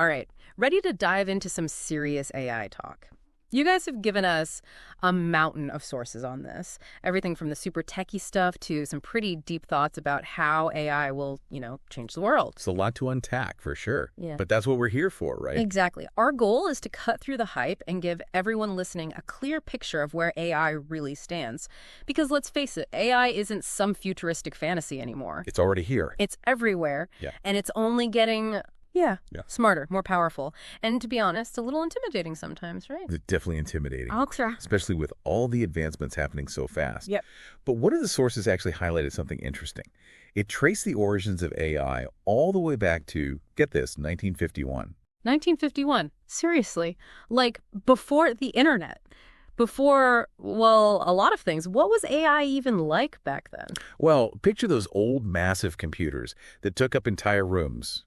All right, ready to dive into some serious AI talk. You guys have given us a mountain of sources on this. Everything from the super techie stuff to some pretty deep thoughts about how AI will, change the world. It's a lot to unpack, for sure. Yeah. But that's what we're here for, right? Exactly. Our goal is to cut through the hype and give everyone listening a clear picture of where AI really stands. Because let's face it, AI isn't some futuristic fantasy anymore. It's already here. It's everywhere. Yeah. And it's only getting... Yeah, smarter, more powerful. And to be honest, a little intimidating sometimes, right? It's definitely intimidating. Okay. Especially with all the advancements happening so fast. Yep. But one of the sources actually highlighted something interesting. It traced the origins of AI all the way back to, get this, 1951. 1951. Seriously. Like, before the internet. Before, well, a lot of things. What was AI even like back then? Well, picture those old massive computers that took up entire rooms,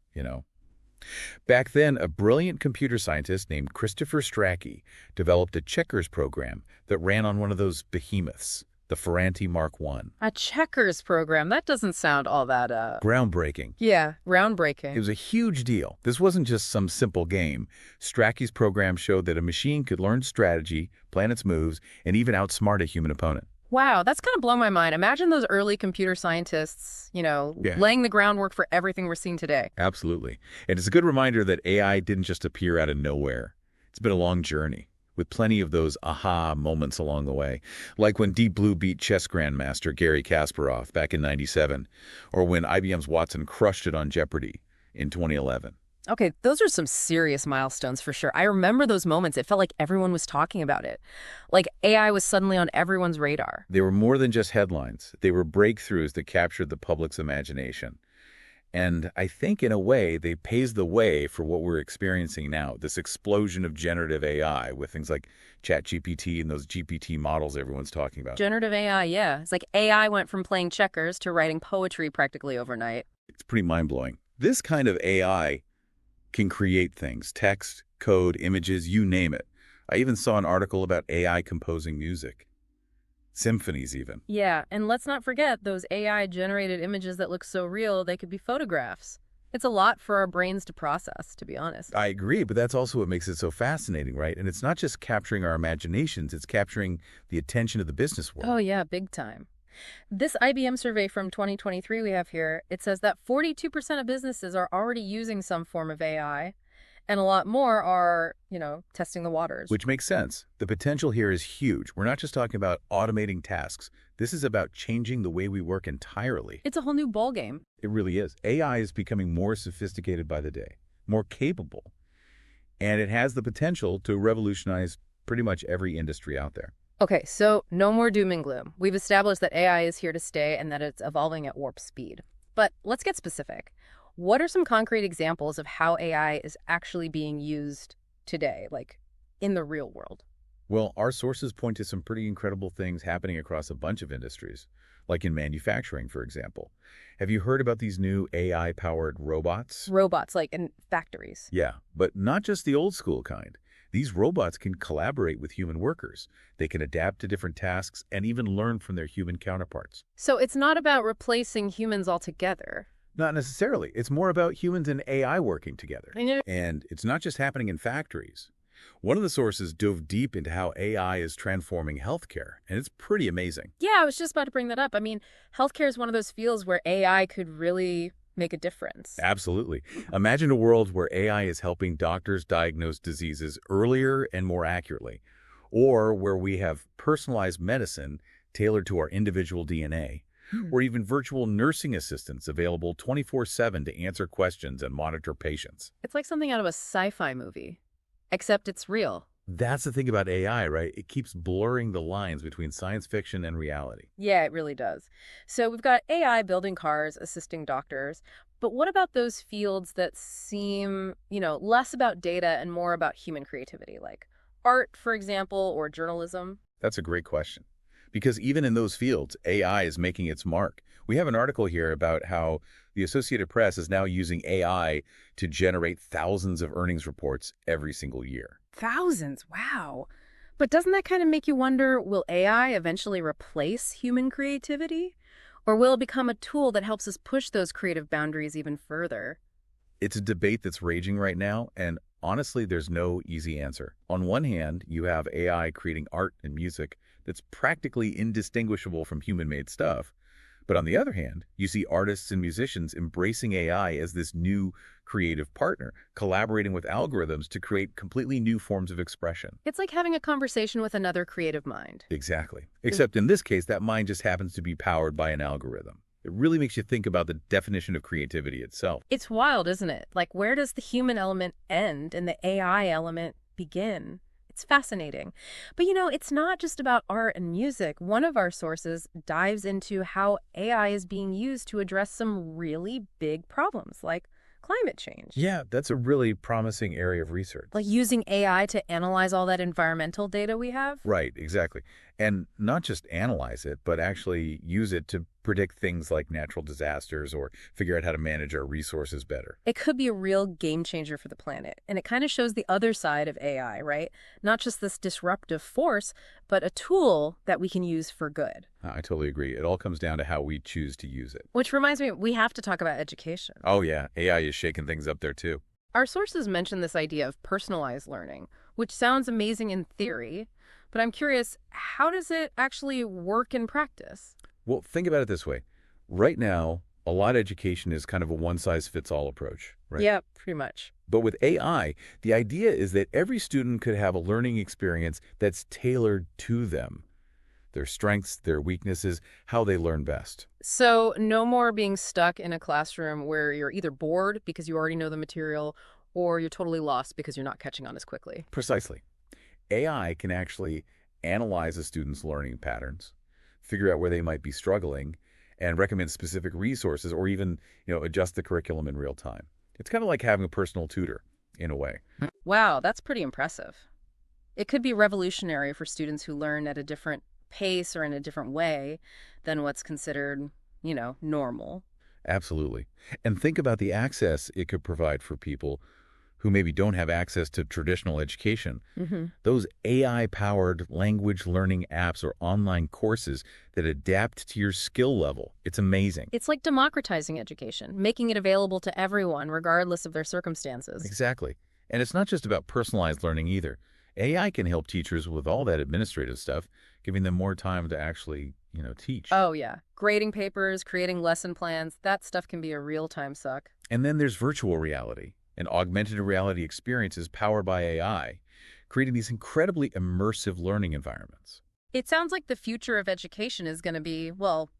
Back then, a brilliant computer scientist named Christopher Strachey developed a checkers program that ran on one of those behemoths, the Ferranti Mark I. A checkers program? That doesn't sound all that, Groundbreaking. Yeah, groundbreaking. It was a huge deal. This wasn't just some simple game. Strachey's program showed that a machine could learn strategy, plan its moves, and even outsmart a human opponent. Wow, that's kind of blown my mind. Imagine those early computer scientists, laying the groundwork for everything we're seeing today. Absolutely. And it's a good reminder that AI didn't just appear out of nowhere. It's been a long journey, with plenty of those aha moments along the way, like when Deep Blue beat chess grandmaster Garry Kasparov back in '97, or when IBM's Watson crushed it on Jeopardy in 2011. Okay, those are some serious milestones for sure. I remember those moments. It felt like everyone was talking about it. Like AI was suddenly on everyone's radar. They were more than just headlines. They were breakthroughs that captured the public's imagination. And I think, in a way, they paved the way for what we're experiencing now, this explosion of generative AI with things like ChatGPT and those GPT models everyone's talking about. Generative AI, yeah. It's like AI went from playing checkers to writing poetry practically overnight. It's pretty mind-blowing. This kind of AI can create things, text, code, images, you name it. I even saw an article about AI composing music. Symphonies, even. Yeah, and let's not forget those AI-generated images that look so real, they could be photographs. It's a lot for our brains to process, to be honest. I agree, but that's also what makes it so fascinating, right? And it's not just capturing our imaginations, it's capturing the attention of the business world. Oh, yeah, big time. This IBM survey from 2023 we have here, it says that 42% of businesses are already using some form of AI, and a lot more are, testing the waters. Which makes sense. The potential here is huge. We're not just talking about automating tasks. This is about changing the way we work entirely. It's a whole new ballgame. It really is. AI is becoming more sophisticated by the day, more capable, and it has the potential to revolutionize pretty much every industry out there. Okay, so no more doom and gloom. We've established that AI is here to stay and that it's evolving at warp speed. But let's get specific. What are some concrete examples of how AI is actually being used today, like in the real world? Well, our sources point to some pretty incredible things happening across a bunch of industries, like in manufacturing, for example. Have you heard about these new AI-powered robots? Robots, like in factories. Yeah, but not just the old school kind. These robots can collaborate with human workers. They can adapt to different tasks and even learn from their human counterparts. So it's not about replacing humans altogether. Not necessarily. It's more about humans and AI working together. And it's not just happening in factories. One of the sources dove deep into how AI is transforming healthcare, and it's pretty amazing. Yeah, I was just about to bring that up. I mean, healthcare is one of those fields where AI could really make a difference. Absolutely. Imagine a world where AI is helping doctors diagnose diseases earlier and more accurately, or where we have personalized medicine tailored to our individual DNA, or even virtual nursing assistants available 24/7 to answer questions and monitor patients. It's like something out of a sci-fi movie, except it's real. That's the thing about AI, right? It keeps blurring the lines between science fiction and reality. Yeah, it really does. So we've got AI building cars, assisting doctors. But what about those fields that seem, less about data and more about human creativity, like art, for example, or journalism? That's a great question. Because even in those fields, AI is making its mark. We have an article here about how the Associated Press is now using AI to generate thousands of earnings reports every single year. Thousands, wow. But doesn't that kind of make you wonder, will AI eventually replace human creativity? Or will it become a tool that helps us push those creative boundaries even further? It's a debate that's raging right now, and honestly, there's no easy answer. On one hand, you have AI creating art and music that's practically indistinguishable from human-made stuff. But on the other hand, you see artists and musicians embracing AI as this new creative partner, collaborating with algorithms to create completely new forms of expression. It's like having a conversation with another creative mind. Exactly. Except in this case, that mind just happens to be powered by an algorithm. It really makes you think about the definition of creativity itself. It's wild, isn't it? Like, where does the human element end and the AI element begin? It's fascinating. But it's not just about art and music. One of our sources dives into how AI is being used to address some really big problems, like climate change. Yeah, that's a really promising area of research. Like using AI to analyze all that environmental data we have? Right, exactly. And not just analyze it, but actually use it to predict things like natural disasters or figure out how to manage our resources better. It could be a real game changer for the planet. And it kind of shows the other side of AI, right? Not just this disruptive force, but a tool that we can use for good. I totally agree. It all comes down to how we choose to use it. Which reminds me, we have to talk about education. Oh yeah, AI is shaking things up there too. Our sources mention this idea of personalized learning, which sounds amazing in theory, but I'm curious, how does it actually work in practice? Well, think about it this way. Right now, a lot of education is kind of a one-size-fits-all approach, right? Yeah, pretty much. But with AI, the idea is that every student could have a learning experience that's tailored to them, their strengths, their weaknesses, how they learn best. So no more being stuck in a classroom where you're either bored because you already know the material or you're totally lost because you're not catching on as quickly. Precisely. AI can actually analyze a student's learning patterns, figure out where they might be struggling, and recommend specific resources or even, adjust the curriculum in real time. It's kind of like having a personal tutor, in a way. Wow, that's pretty impressive. It could be revolutionary for students who learn at a different pace or in a different way than what's considered, normal. Absolutely. And think about the access it could provide for people who maybe don't have access to traditional education. Mm-hmm. Those AI-powered language learning apps or online courses that adapt to your skill level. It's amazing. It's like democratizing education, making it available to everyone regardless of their circumstances. Exactly. And it's not just about personalized learning either. AI can help teachers with all that administrative stuff, giving them more time to actually, teach. Oh, yeah. Grading papers, creating lesson plans, that stuff can be a real-time suck. And then there's virtual reality and augmented reality experiences powered by AI, creating these incredibly immersive learning environments. It sounds like the future of education is going to be, well,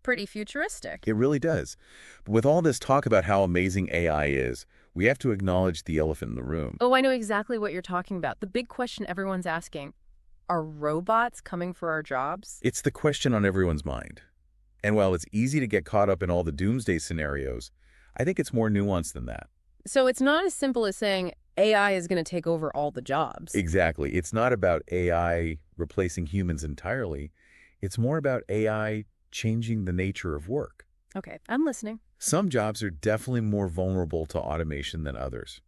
pretty futuristic. It really does. But with all this talk about how amazing AI is, we have to acknowledge the elephant in the room. Oh, I know exactly what you're talking about. The big question everyone's asking, are robots coming for our jobs? It's the question on everyone's mind. And while it's easy to get caught up in all the doomsday scenarios, I think it's more nuanced than that. So it's not as simple as saying AI is going to take over all the jobs. Exactly. It's not about AI replacing humans entirely. It's more about AI changing the nature of work. Okay, I'm listening. Some jobs are definitely more vulnerable to automation than others.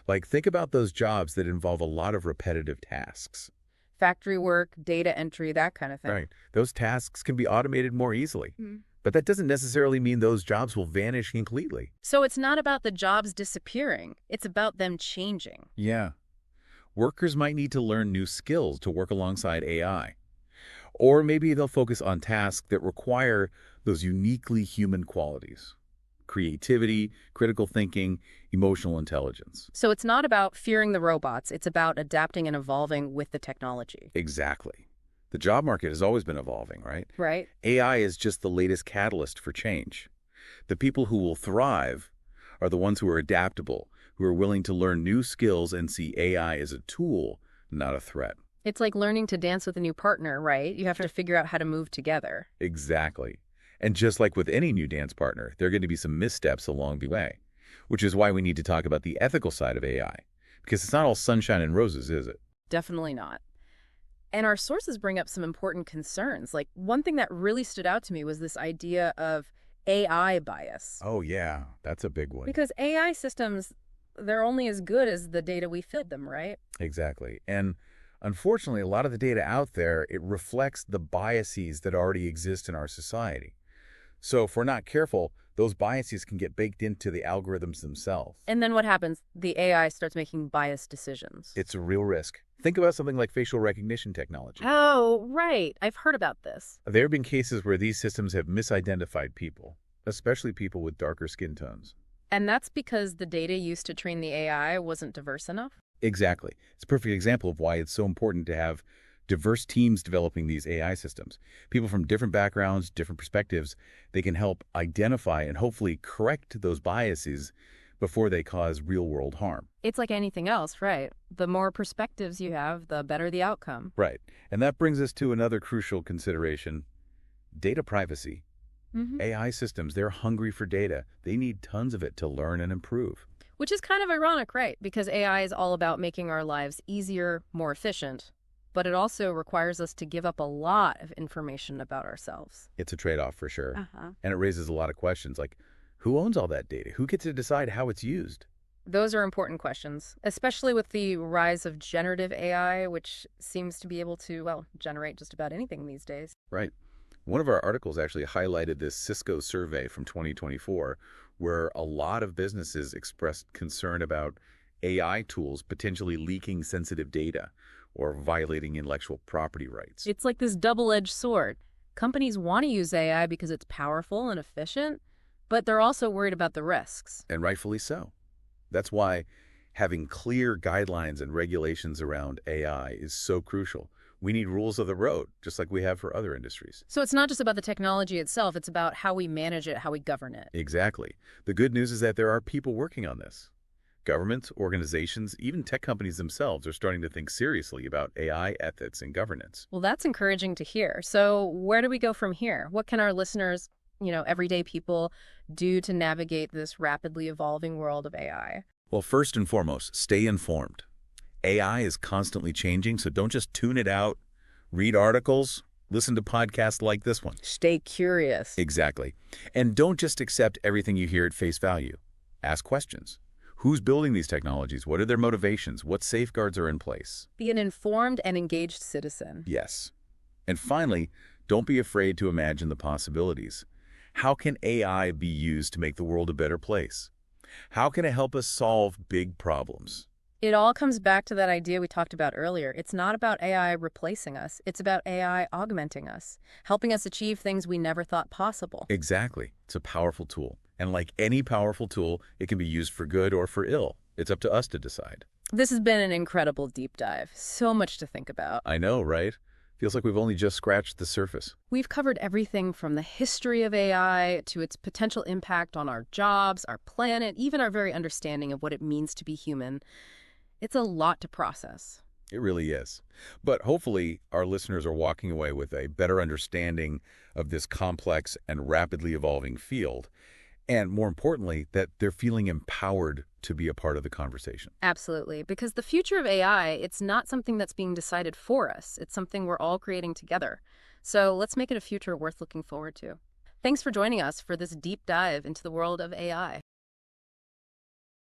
Like, think about those jobs that involve a lot of repetitive tasks. Factory work, data entry, that kind of thing. Right. Those tasks can be automated more easily. Mm. But that doesn't necessarily mean those jobs will vanish completely. So it's not about the jobs disappearing. It's about them changing. Yeah. Workers might need to learn new skills to work alongside AI. Or maybe they'll focus on tasks that require those uniquely human qualities. Creativity, critical thinking, emotional intelligence. So it's not about fearing the robots. It's about adapting and evolving with the technology. Exactly. The job market has always been evolving, right? Right. AI is just the latest catalyst for change. The people who will thrive are the ones who are adaptable, who are willing to learn new skills and see AI as a tool, not a threat. It's like learning to dance with a new partner, right? You have to figure out how to move together. Exactly. And just like with any new dance partner, there are going to be some missteps along the way, which is why we need to talk about the ethical side of AI, because it's not all sunshine and roses, is it? Definitely not. And our sources bring up some important concerns. Like, one thing that really stood out to me was this idea of AI bias. Oh, yeah. That's a big one. Because AI systems, they're only as good as the data we feed them, right? Exactly. And unfortunately, a lot of the data out there, it reflects the biases that already exist in our society. So if we're not careful, those biases can get baked into the algorithms themselves. And then what happens? The AI starts making biased decisions. It's a real risk. Think about something like facial recognition technology. Oh, right. I've heard about this. There have been cases where these systems have misidentified people, especially people with darker skin tones. And that's because the data used to train the AI wasn't diverse enough? Exactly. It's a perfect example of why it's so important to have diverse teams developing these AI systems. People from different backgrounds, different perspectives, they can help identify and hopefully correct those biases before they cause real-world harm. It's like anything else, right? The more perspectives you have, the better the outcome. Right. And that brings us to another crucial consideration, data privacy. AI systems, they're hungry for data. They need tons of it to learn and improve. Which is kind of ironic, right? Because AI is all about making our lives easier, more efficient. But it also requires us to give up a lot of information about ourselves. It's a trade-off for sure. Uh-huh. And it raises a lot of questions like, who owns all that data? Who gets to decide how it's used? Those are important questions, especially with the rise of generative AI, which seems to be able to, well, generate just about anything these days. Right. One of our articles actually highlighted this Cisco survey from 2024, where a lot of businesses expressed concern about AI tools potentially leaking sensitive data or violating intellectual property rights. It's like this double-edged sword. Companies want to use AI because it's powerful and efficient, but they're also worried about the risks. And rightfully so. That's why having clear guidelines and regulations around AI is so crucial. We need rules of the road, just like we have for other industries. So it's not just about the technology itself, it's about how we manage it, how we govern it. Exactly. The good news is that there are people working on this. Governments, organizations, even tech companies themselves are starting to think seriously about AI ethics and governance. Well, that's encouraging to hear. So where do we go from here? What can our listeners, everyday people, do to navigate this rapidly evolving world of AI? Well, first and foremost, stay informed. AI is constantly changing, so don't just tune it out. Read articles, listen to podcasts like this one. Stay curious. Exactly. And don't just accept everything you hear at face value. Ask questions. Who's building these technologies? What are their motivations? What safeguards are in place? Be an informed and engaged citizen. Yes. And finally, don't be afraid to imagine the possibilities. How can AI be used to make the world a better place? How can it help us solve big problems? It all comes back to that idea we talked about earlier. It's not about AI replacing us. It's about AI augmenting us, helping us achieve things we never thought possible. Exactly. It's a powerful tool. And like any powerful tool, it can be used for good or for ill. It's up to us to decide. This has been an incredible deep dive. So much to think about. I know, right? Feels like we've only just scratched the surface. We've covered everything from the history of AI to its potential impact on our jobs, our planet, even our very understanding of what it means to be human. It's a lot to process. It really is. But hopefully our listeners are walking away with a better understanding of this complex and rapidly evolving field. And more importantly, that they're feeling empowered to be a part of the conversation. Absolutely. Because the future of AI, it's not something that's being decided for us. It's something we're all creating together. So let's make it a future worth looking forward to. Thanks for joining us for this deep dive into the world of AI.